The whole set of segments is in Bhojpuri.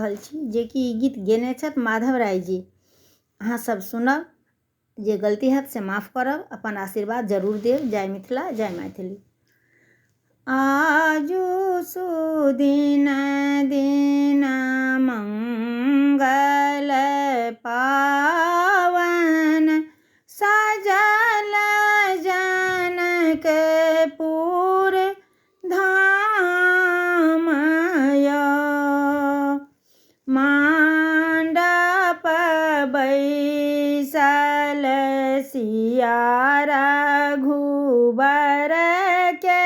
रहल छी जे कि ई गीत गेने छथि माधव राय जी। अहाँ सब सुनब, जे गलती हैत से माफ़ करब, अपन आशीर्वाद जरूर देब। जय मिथिला, जय मैथिली। आजु सुदिन दिन मंगल पावन, सजल जनकपुर धाम य। मांडप बैसल सिया रघुबर के,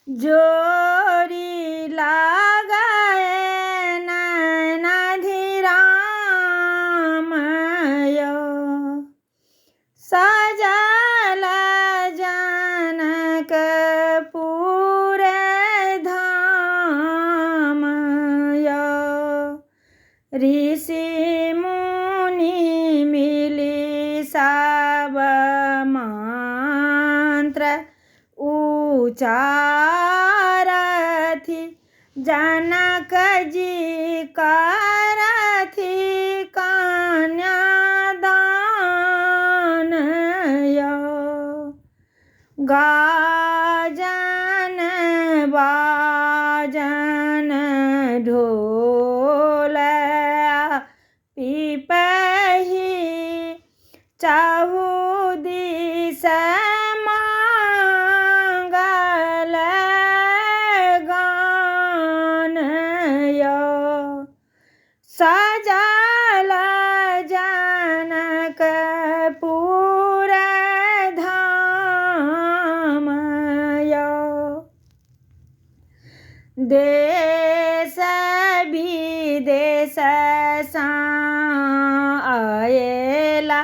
जोड़ी लागए नैनाधिराम य। सजल जनकपुर धाम य। ऋषि मुनि मिली सब मंत्र उचारथि, जनक जी करथि कन्यादान य। गाजन बाजन ढोल पिपही, चाहु दिस मंगल गान य। सजल जनकपुर धाम य। देश विदेश सँ आएला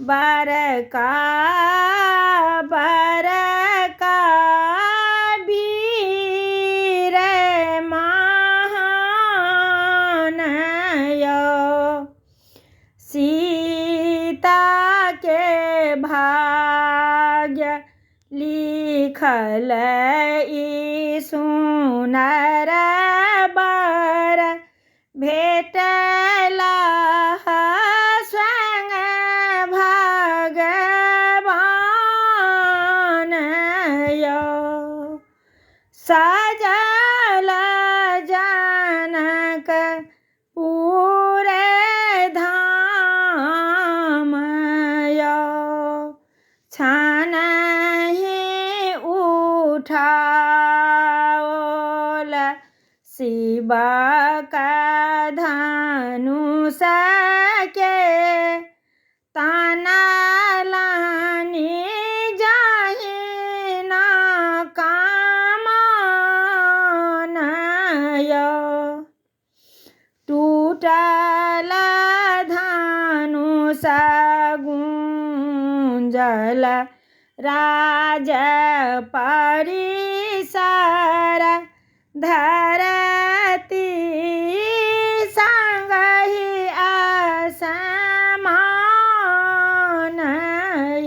बड़का बड़का वीर महान य। सीता के भाग्य लिखल ई सुनर बर, भेटला स्वयं भगवान य। सजल जनकपुर धाम य। छानहि उठाओल शिव का धनुष के, तानलनि जाहि न कामान य। टूटल धनुष गुंजल राज परिसर, धरती संगहि असमान य।